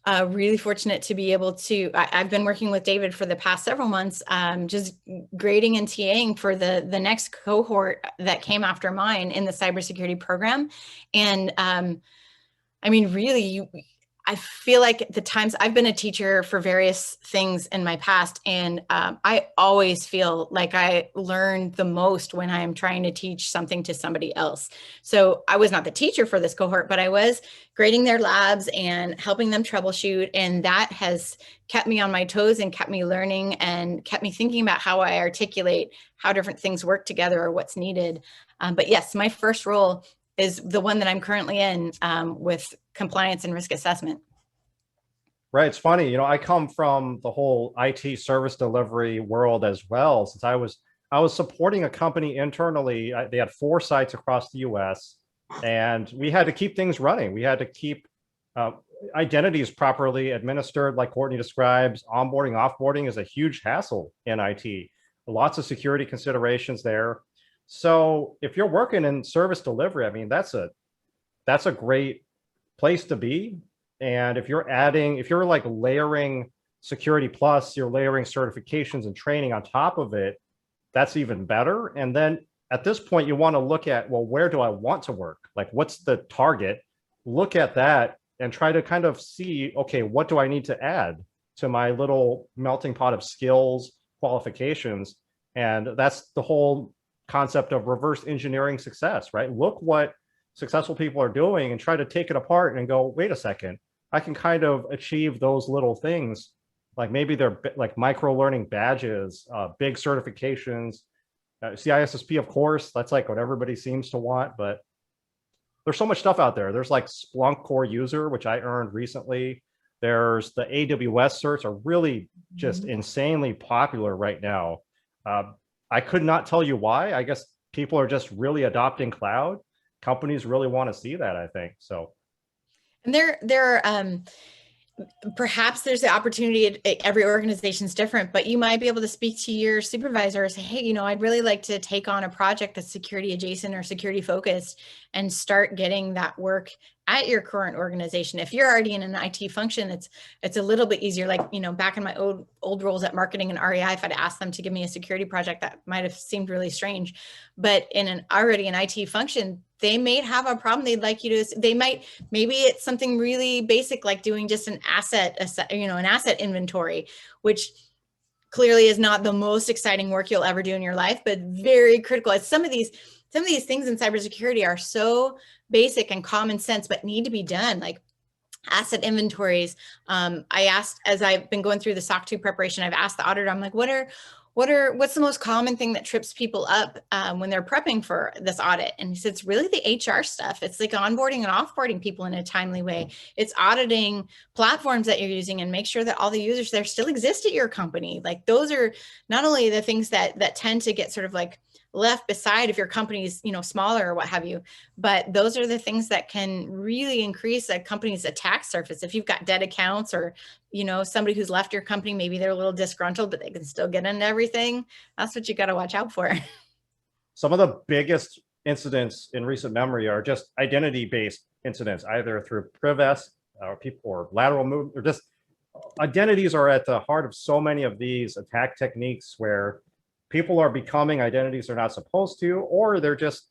really fortunate to be able to, I've been working with David for the past several months, just grading and TAing for the next cohort that came after mine in the cybersecurity program. And really, I feel like the times I've been a teacher for various things in my past, and I always feel like I learn the most when I'm trying to teach something to somebody else. So I was not the teacher for this cohort, but I was grading their labs and helping them troubleshoot. And that has kept me on my toes and kept me learning and kept me thinking about how I articulate how different things work together or what's needed. But yes, my first role is the one that I'm currently in with compliance and risk assessment. Right. It's funny, I come from the whole IT service delivery world as well. Since I was supporting a company internally, they had 4 sites across the US, and we had to keep things running. We had to keep identities properly administered, like Courtney describes. Onboarding, offboarding is a huge hassle in IT. Lots of security considerations there. So if you're working in service delivery, I mean, that's a great place to be. And if you're like layering security plus, you're layering certifications and training on top of it, that's even better. And then at this point, you want to look at, well, where do I want to work? Like, what's the target? Look at that and try to kind of see, okay, what do I need to add to my little melting pot of skills, qualifications? And that's the whole concept of reverse engineering success, right? Look what successful people are doing and try to take it apart and go, wait a second, I can kind of achieve those little things. Like maybe they're like micro learning badges, big certifications, CISSP, of course, that's like what everybody seems to want, but there's so much stuff out there. There's like Splunk core user, which I earned recently. There's the AWS certs are really just insanely popular right now. I could not tell you why. I guess people are just really adopting cloud. Companies really want to see that, I think. So, and perhaps there's the opportunity, every organization is different, but you might be able to speak to your supervisor and say, hey, I'd really like to take on a project that's security adjacent or security focused and start getting that work at your current organization. If you're already in an IT function, it's a little bit easier. Like, back in my old roles at marketing and REI, if I'd asked them to give me a security project, that might have seemed really strange. But in an IT function, they may have a problem. They'd like you to, maybe it's something really basic, like doing just an asset inventory, which clearly is not the most exciting work you'll ever do in your life, but very critical. Some of these things in cybersecurity are so basic and common sense, but need to be done, like asset inventories. I asked, as I've been going through the SOC 2 preparation, I've asked the auditor, I'm like, what's the most common thing that trips people up when they're prepping for this audit? And he said, it's really the HR stuff. It's like onboarding and offboarding people in a timely way. It's auditing platforms that you're using and make sure that all the users there still exist at your company. Like, those are not only the things that tend to get sort of like left beside if your company is, smaller or what have you, but those are the things that can really increase a company's attack surface. If you've got dead accounts or, somebody who's left your company, maybe they're a little disgruntled, but they can still get into everything. That's what you got to watch out for. Some of the biggest incidents in recent memory are just identity-based incidents, either through PrivS or people or lateral movement, or just identities are at the heart of so many of these attack techniques where people are becoming identities they're not supposed to, or they're just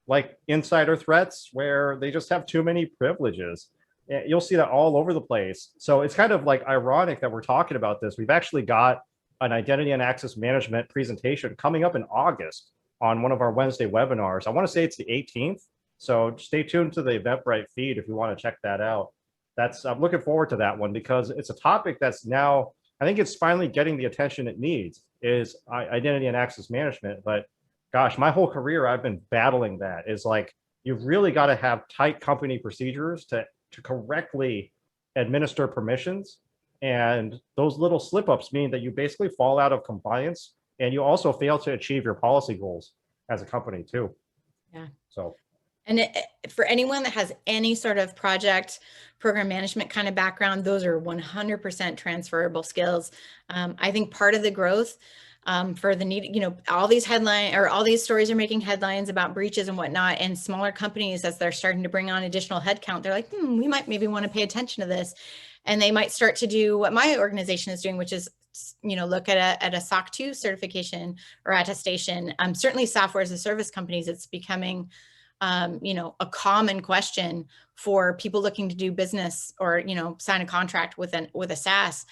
like insider threats where they just have too many privileges. You'll see that all over the place. So it's kind of like ironic that we're talking about this. We've actually got an identity and access management presentation coming up in August on one of our Wednesday webinars. I want to say it's the 18th. So stay tuned to the Eventbrite feed if you want to check that out. I'm looking forward to that one because it's a topic that's now, I think it's finally getting the attention it needs, is identity and access management. But gosh, my whole career, I've been battling that. Is like, you've really got to have tight company procedures to correctly administer permissions. And those little slip ups mean that you basically fall out of compliance, and you also fail to achieve your policy goals as a company too. Yeah. So. And for anyone that has any sort of project program management kind of background, those are 100% transferable skills. I think part of the growth for the need, all these all these stories are making headlines about breaches and whatnot, and smaller companies, as they're starting to bring on additional headcount, they're like, we might maybe want to pay attention to this. And they might start to do what my organization is doing, which is, look at a SOC 2 certification or attestation. Certainly software as a service companies, it's becoming a common question for people looking to do business or, sign a contract with a SaaS.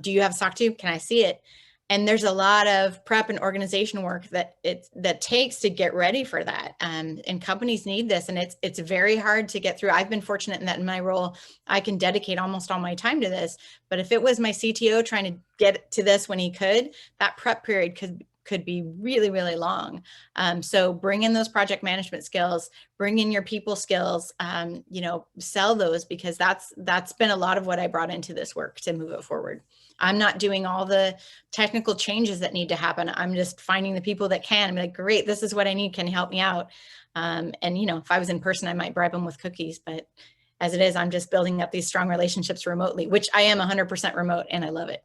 Do you have SOC 2? Can I see it? And there's a lot of prep and organization work that takes to get ready for that. And companies need this, and it's very hard to get through. I've been fortunate in that in my role, I can dedicate almost all my time to this. But if it was my CTO trying to get to this when he could, that prep period could be really, really long. So bring in those project management skills, bring in your people skills, sell those, because that's been a lot of what I brought into this work to move it forward. I'm not doing all the technical changes that need to happen. I'm just finding the people that can. I'm like, great, this is what I need. Can you help me out? And, if I was in person, I might bribe them with cookies, but as it is, I'm just building up these strong relationships remotely, which I am 100% remote, and I love it.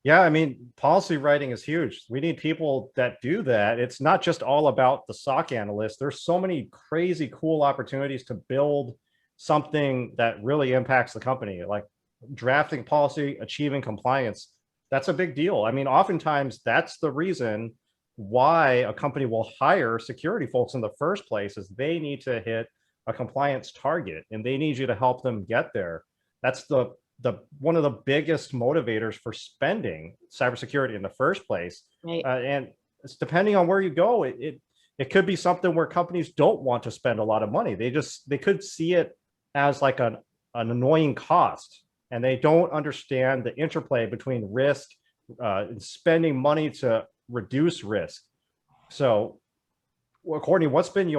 Yeah, I mean, policy writing is huge. We need people that do that. It's not just all about the SOC analyst. There's so many crazy cool opportunities to build something that really impacts the company, like drafting policy, achieving compliance. That's a big deal. I mean, oftentimes that's the reason why a company will hire security folks in the first place, is they need to hit a compliance target and they need you to help them get there. That's one of the biggest motivators for spending cybersecurity in the first place. Right. And it's depending on where you go, it could be something where companies don't want to spend a lot of money. They could see it as like an annoying cost, and they don't understand the interplay between risk and spending money to reduce risk. So, well, Courtney, what's been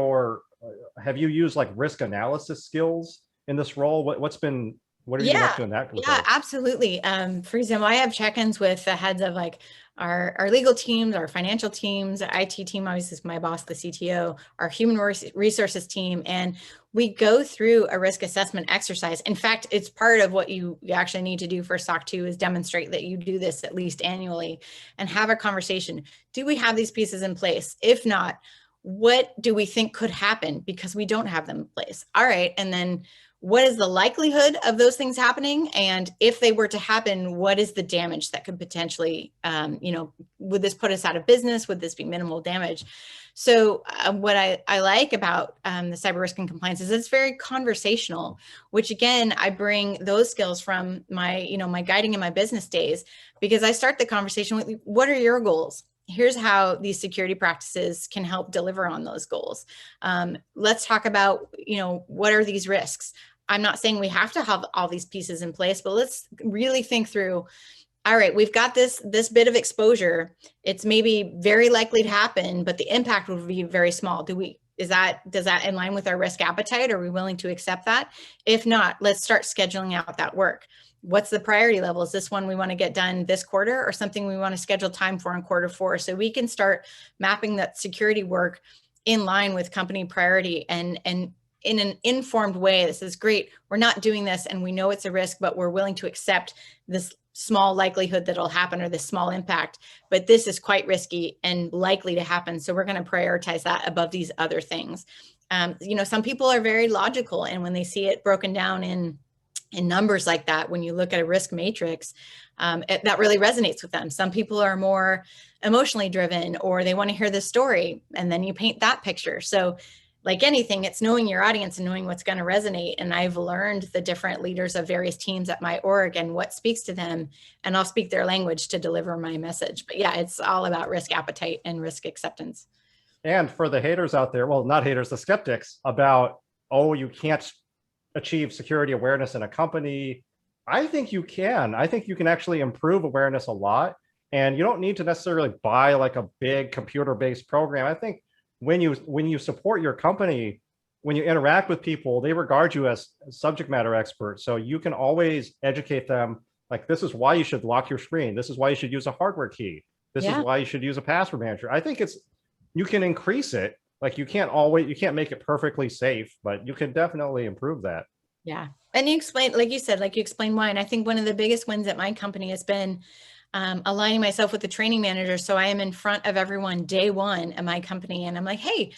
have you used like risk analysis skills in this role? What are you up to in that regard? Yeah, absolutely. For example, I have check-ins with the heads of like our legal teams, our financial teams, our IT team, obviously is my boss, the CTO, our human resources team, and we go through a risk assessment exercise. In fact, it's part of what you actually need to do for SOC 2 is demonstrate that you do this at least annually and have a conversation. Do we have these pieces in place? If not, what do we think could happen because we don't have them in place? All right, and then what is the likelihood of those things happening? And if they were to happen, what is the damage that could potentially, would this put us out of business? Would this be minimal damage? So what I like about the cyber risk and compliance is it's very conversational, which again, I bring those skills from my guiding in my business days, because I start the conversation with, what are your goals? Here's how these security practices can help deliver on those goals. Let's talk about, what are these risks? I'm not saying we have to have all these pieces in place, but let's really think through, all right, we've got this bit of exposure. It's maybe very likely to happen, but the impact would be very small. Does that in line with our risk appetite? Are we willing to accept that? If not, let's start scheduling out that work. What's the priority level? Is this one we want to get done this quarter, or something we want to schedule time for in quarter 4? So we can start mapping that security work in line with company priority and in an informed way. This is great. We're not doing this and we know it's a risk, but we're willing to accept this small likelihood that it'll happen or this small impact, but this is quite risky and likely to happen. So we're going to prioritize that above these other things. You know, some people are very logical, and when they see it broken down in numbers like that, when you look at a risk matrix, that really resonates with them. Some people are more emotionally driven, or they want to hear the story, and then you paint that picture. So like anything, it's knowing your audience and knowing what's going to resonate. And I've learned the different leaders of various teams at my org and what speaks to them, and I'll speak their language to deliver my message. But yeah, it's all about risk appetite and risk acceptance. And for the haters out there, well, not haters, the skeptics about, oh, you can't achieve security awareness in a company. I think you can. I think you can actually improve awareness a lot. And you don't need to necessarily buy like a big computer-based program. I think when you support your company, when you interact with people, they regard you as subject matter experts. So you can always educate them, like, this is why you should lock your screen. This is why you should use a hardware key. This is why you should use a password manager. I think you can increase it. Like, you can't make it perfectly safe, but you can definitely improve that. Yeah. And you explained, like you said, you explained why. And I think one of the biggest wins at my company has been aligning myself with the training manager. So I am in front of everyone day one at my company. And I'm like, hey,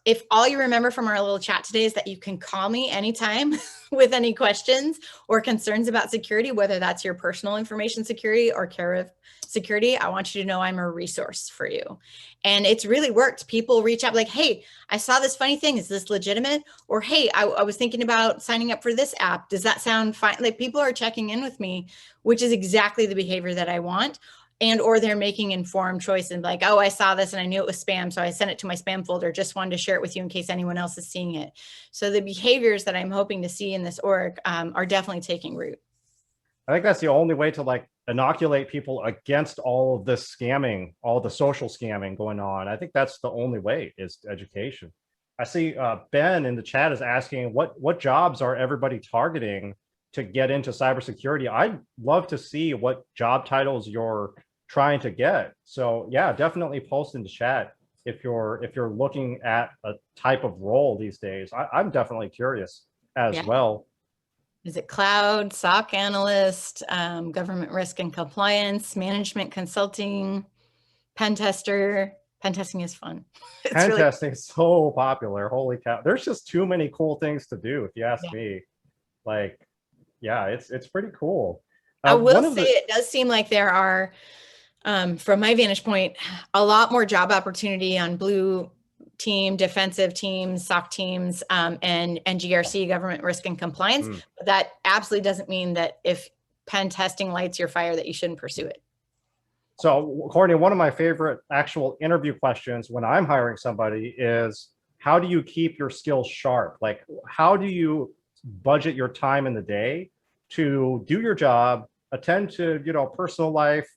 if all you remember from our little chat today is that you can call me anytime with any questions or concerns about security, whether that's your personal information security or CareRev security, I want you to know I'm a resource for you. And it's really worked. People reach out like, hey, I saw this funny thing. Is this legitimate? Or, hey, I was thinking about signing up for this app. Does that sound fine? Like, people are checking in with me, which is exactly the behavior that I want. And or they're making informed choice and like, oh, I saw this and I knew it was spam, so I sent it to my spam folder. Just wanted to share it with you in case anyone else is seeing it. So the behaviors that I'm hoping to see in this org are definitely taking root. I think that's the only way to like inoculate people against all of this scamming, all the social scamming going on. I think that's the only way, is education. I see Ben in the chat is asking what jobs are everybody targeting to get into cybersecurity. I'd love to see what job titles you're trying to get. So yeah, definitely post in the chat if you're looking at a type of role these days. I'm definitely curious as well. Is it cloud, SOC analyst, government risk and compliance, management consulting, pen tester? Pen testing is fun. Pen testing is so popular. Holy cow. There's just too many cool things to do, if you ask me. Like, yeah, it's pretty cool. I will say it does seem like there are, from my vantage point, a lot more job opportunity on blue team, defensive teams, SOC teams, and GRC, government risk and compliance. But that absolutely doesn't mean that if pen testing lights your fire that you shouldn't pursue it. So Courtney, one of my favorite actual interview questions when I'm hiring somebody is, how do you keep your skills sharp? Like, how do you budget your time in the day to do your job, attend to, personal life,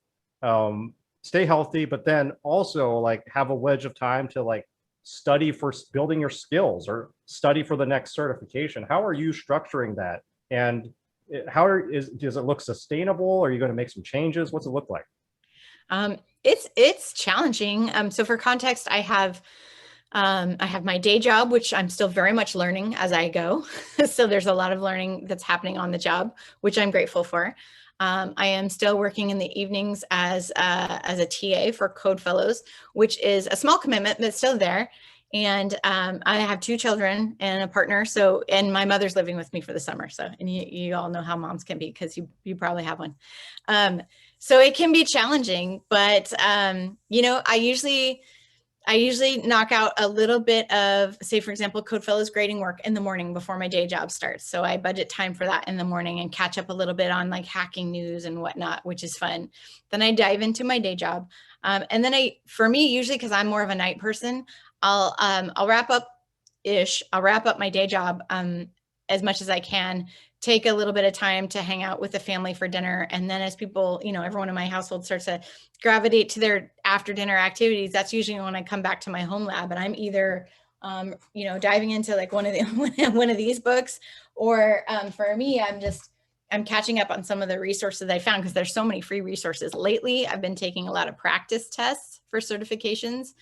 stay healthy, but then also like have a wedge of time to like study for building your skills or study for the next certification? How are you structuring that? And does it look sustainable? Are you going to make some changes? What's it look like? It's challenging. So for context, I have my day job, which I'm still very much learning as I go. So there's a lot of learning that's happening on the job, which I'm grateful for. I am still working in the evenings as a TA for Code Fellows, which is a small commitment, but still there. And I have 2 children and a partner. So, and my mother's living with me for the summer. So, and you all know how moms can be, because you probably have one. So it can be challenging, but I usually knock out a little bit of, say, for example, Code Fellows grading work in the morning before my day job starts. So I budget time for that in the morning and catch up a little bit on like hacking news and whatnot, which is fun. Then I dive into my day job. And then for me, usually, because I'm more of a night person, I'll wrap up my day job as much as I can, take a little bit of time to hang out with the family for dinner. And then as people, everyone in my household starts to gravitate to their after dinner activities, that's usually when I come back to my home lab, and I'm either, diving into like one of these books, or for me, I'm catching up on some of the resources I found, because there's so many free resources. Lately, I've been taking a lot of practice tests for certifications.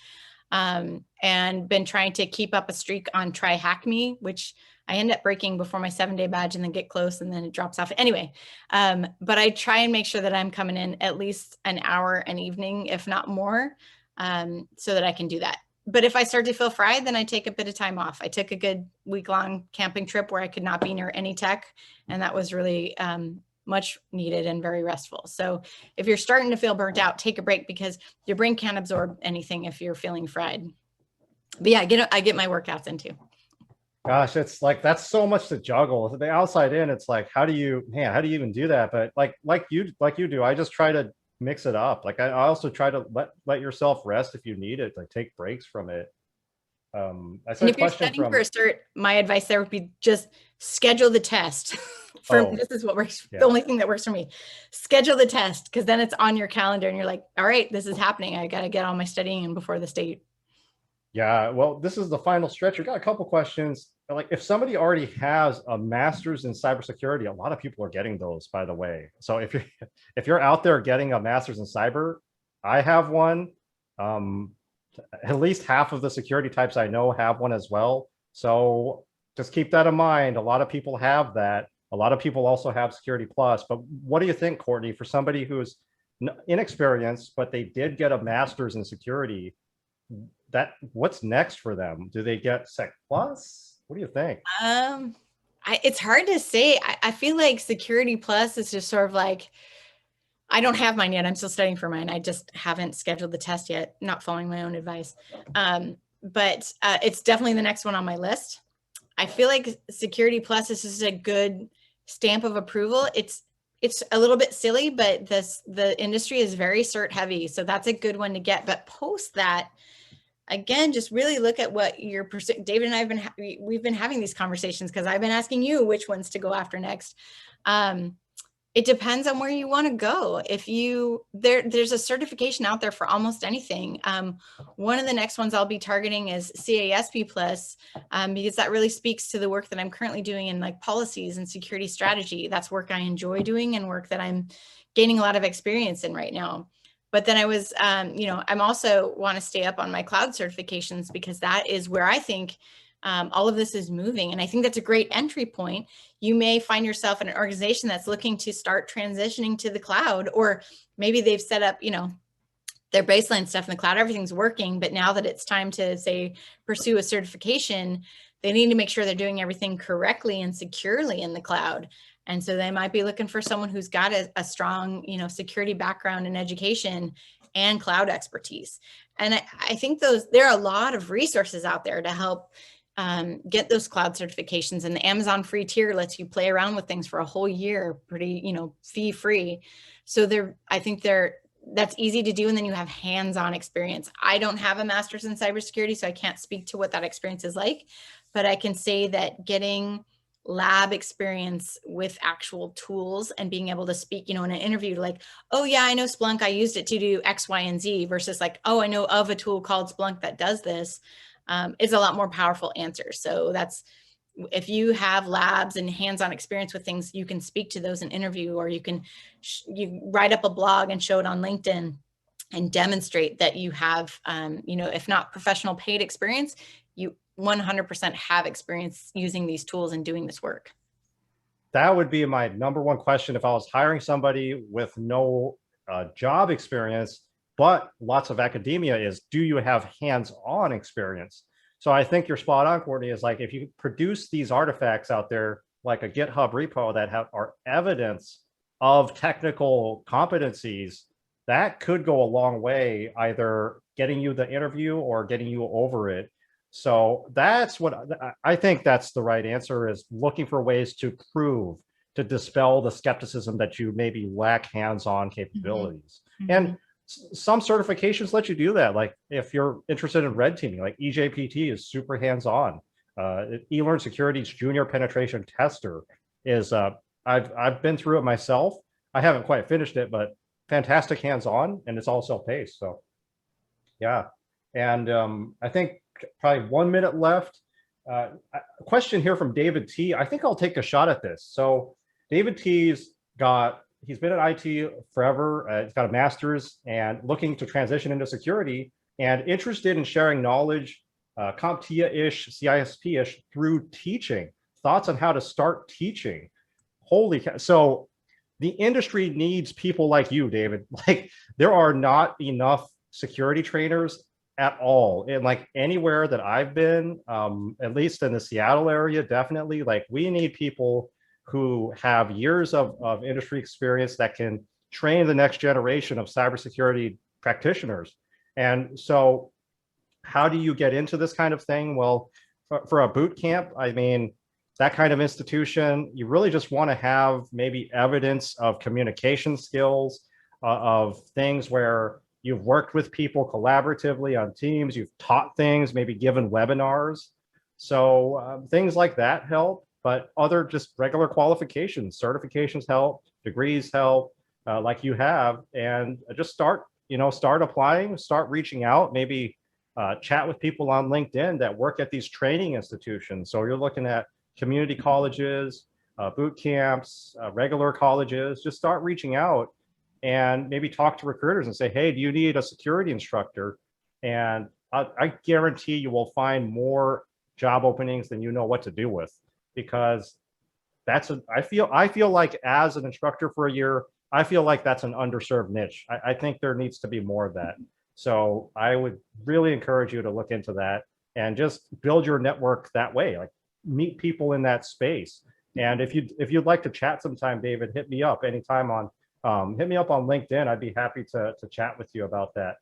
and been trying to keep up a streak on Try Hack Me, which I end up breaking before my 7-day badge and then get close and then it drops off. Anyway, but I try and make sure that I'm coming in at least an hour an evening, if not more, so that I can do that. But if I start to feel fried, then I take a bit of time off. I took a good week-long camping trip where I could not be near any tech, and that was really much needed and very restful. So if you're starting to feel burnt out, take a break, because your brain can't absorb anything if you're feeling fried. But yeah, I get my workouts in too. Gosh, it's like, that's so much to juggle. The outside in, it's like, how do you even do that? But like you do, I just try to mix it up. Like I also try to let yourself rest if you need it, like take breaks from it. I saw And a if you're question studying from for a cert, my advice there would be just schedule the test. This is what works. Yeah. The only thing that works for me. Schedule the test, because then it's on your calendar and you're like, all right, this is happening. I got to get all my studying in before the state. Yeah, well, this is the final stretch. We've got a couple questions. Like, if somebody already has a master's in cybersecurity, a lot of people are getting those, by the way. So if you're out there getting a master's in cyber, I have one. At least half of the security types I know have one as well. So just keep that in mind. A lot of people have that. A lot of people also have Security Plus. But what do you think, Courtney, for somebody who's inexperienced, but they did get a master's in security, what's next for them? Do they get Sec Plus? What do you think? It's hard to say. I feel like Security Plus is just sort of like, I don't have mine yet. I'm still studying for mine. I just haven't scheduled the test yet, not following my own advice. But it's definitely the next one on my list. I feel like Security Plus is just a good stamp of approval. It's a little bit silly, but the industry is very cert heavy. So that's a good one to get. But post that, again, just really look at what you're pursuing. David and I have we've been having these conversations because I've been asking you which ones to go after next. It depends on where you want to go. If there's a certification out there for almost anything. One of the next ones I'll be targeting is CASP Plus, because that really speaks to the work that I'm currently doing in like policies and security strategy. That's work I enjoy doing and work that I'm gaining a lot of experience in right now. But then I was, I'm also want to stay up on my cloud certifications, because that is where I think all of this is moving. And I think that's a great entry point. You may find yourself in an organization that's looking to start transitioning to the cloud, or maybe they've set up, their baseline stuff in the cloud, everything's working, but now that it's time to, say, pursue a certification, they need to make sure they're doing everything correctly and securely in the cloud. And so they might be looking for someone who's got a strong, security background in education and cloud expertise. And I think there are a lot of resources out there to help get those cloud certifications. And the Amazon free tier lets you play around with things for a whole year, pretty, fee free. So I think that's easy to do. And then you have hands-on experience. I don't have a master's in cybersecurity, so I can't speak to what that experience is like, but I can say that getting lab experience with actual tools and being able to speak, in an interview, like, oh yeah, I know Splunk, I used it to do X, Y, and Z, versus like, oh, I know of a tool called Splunk that does this, is a lot more powerful answer. So if you have labs and hands-on experience with things, you can speak to those in interview, or you write up a blog and show it on LinkedIn and demonstrate that you have, if not professional paid experience, you 100% have experience using these tools and doing this work. That would be my number one question if I was hiring somebody with no job experience, but lots of academia, is, do you have hands-on experience? So I think you're spot on, Courtney, is like, if you produce these artifacts out there, like a GitHub repo that are evidence of technical competencies, that could go a long way, either getting you the interview or getting you over it. So that's what I think that's the right answer, is looking for ways to to dispel the skepticism that you maybe lack hands-on capabilities. Mm-hmm. And some certifications let you do that. Like if you're interested in red teaming, like EJPT is super hands-on. eLearn Security's junior penetration tester is, I've been through it myself. I haven't quite finished it, but fantastic hands-on, and it's all self-paced. So yeah. And I think probably 1 minute left. A question here from David T. I think I'll take a shot at this. So David T's he's been in IT forever. He's got a master's and looking to transition into security, and interested in sharing knowledge, CompTIA-ish, CISP-ish through teaching. Thoughts on how to start teaching. Holy cow. So the industry needs people like you, David. Like, there are not enough security trainers at all. And like anywhere that I've been, at least in the Seattle area, definitely, like we need people who have years of industry experience that can train the next generation of cybersecurity practitioners. And so how do you get into this kind of thing? Well, for a boot camp, I mean, that kind of institution, you really just want to have maybe evidence of communication skills, of things where you've worked with people collaboratively on teams, you've taught things, maybe given webinars. So things like that help, but other just regular qualifications, certifications help, degrees help, like you have, and just start applying, start reaching out, maybe chat with people on LinkedIn that work at these training institutions. So you're looking at community colleges, boot camps, regular colleges. Just start reaching out and maybe talk to recruiters and say, hey, do you need a security instructor? And I guarantee you will find more job openings than you know what to do with, because I feel like as an instructor for a year, I feel like that's an underserved niche. I think there needs to be more of that. So I would really encourage you to look into that and just build your network that way. Like, meet people in that space. And if you'd like to chat sometime, David, hit me up anytime on LinkedIn. I'd be happy to chat with you about that.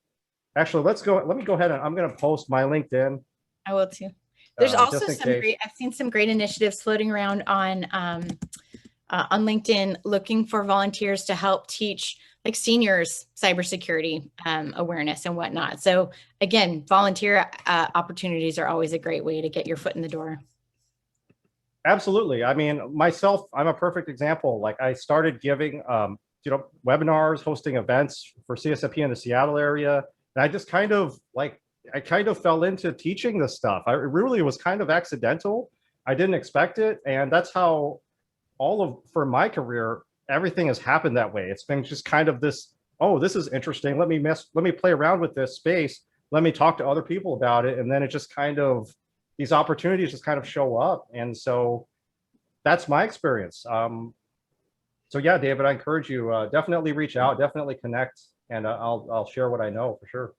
Actually, let me go ahead and I'm going to post my LinkedIn. I will too. There's also I've seen some great initiatives floating around on LinkedIn looking for volunteers to help teach like seniors cybersecurity awareness and whatnot. So again, volunteer opportunities are always a great way to get your foot in the door. Absolutely. I mean, myself, I'm a perfect example. Like, I started giving, webinars, hosting events for CSNP in the Seattle area. And I just kind of fell into teaching this stuff. It really was kind of accidental. I didn't expect it. And that's how for my career, everything has happened that way. It's been just kind of this, oh, this is interesting. Let me play around with this space. Let me talk to other people about it. And then it just kind of, these opportunities just kind of show up. And so that's my experience. So yeah, David, I encourage you, definitely reach out, definitely connect, and I'll share what I know for sure.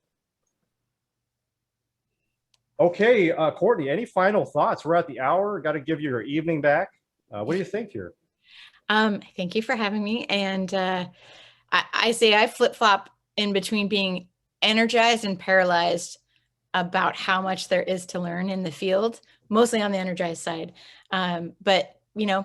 Okay, Courtney, any final thoughts? We're at the hour, got to give you your evening back. What do you think here? Thank you for having me. And I say I flip-flop in between being energized and paralyzed about how much there is to learn in the field, mostly on the energized side. But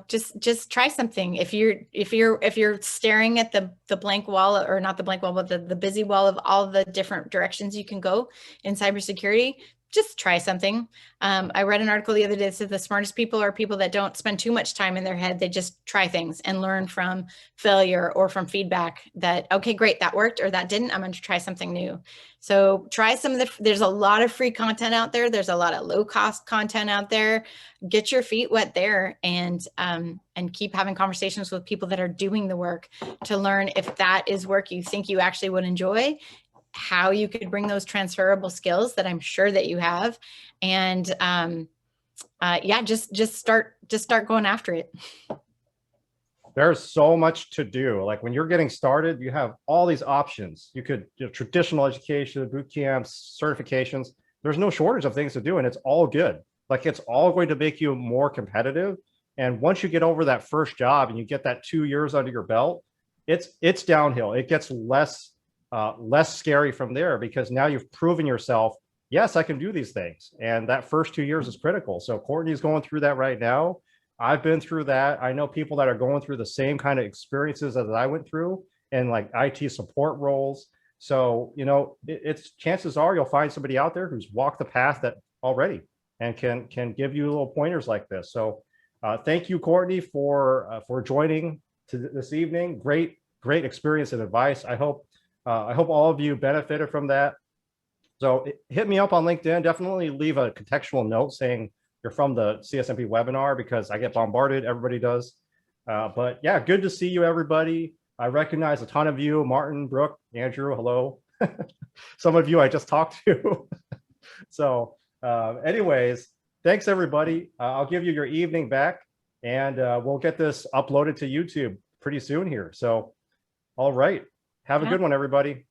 just try something. If you're staring at the blank wall, or not the blank wall, but the busy wall of all the different directions you can go in cybersecurity, just try something. I read an article the other day that said the smartest people are people that don't spend too much time in their head. They just try things and learn from failure or from feedback that, okay, great, that worked, or that didn't. I'm going to try something new. So try there's a lot of free content out there. There's a lot of low cost content out there. Get your feet wet there, and keep having conversations with people that are doing the work to learn if that is work you think you actually would enjoy, how you could bring those transferable skills that I'm sure that you have. And yeah, just start going after it. There's so much to do. Like, when you're getting started, you have all these options. You could traditional education, boot camps, certifications. There's no shortage of things to do, and it's all good. Like, it's all going to make you more competitive. And once you get over that first job and you get that 2 years under your belt, it's downhill. It gets less scary from there, because now you've proven yourself. Yes, I can do these things. And that first 2 years is critical. So Courtney's going through that right now. I've been through that. I know people that are going through the same kind of experiences as I went through in like IT support roles. So, it's chances are you'll find somebody out there who's walked the path that already and can give you little pointers like this. So thank you, Courtney, for joining this evening. Great experience and advice. I hope all of you benefited from that. So hit me up on LinkedIn. Definitely leave a contextual note saying you're from the CSNP webinar, because I get bombarded. Everybody does. But yeah, good to see you, everybody. I recognize a ton of you. Martin, Brooke, Andrew, hello. some of you I just talked to. So anyways, thanks everybody. I'll give you your evening back, and we'll get this uploaded to YouTube pretty soon here. So all right, have a good one, everybody.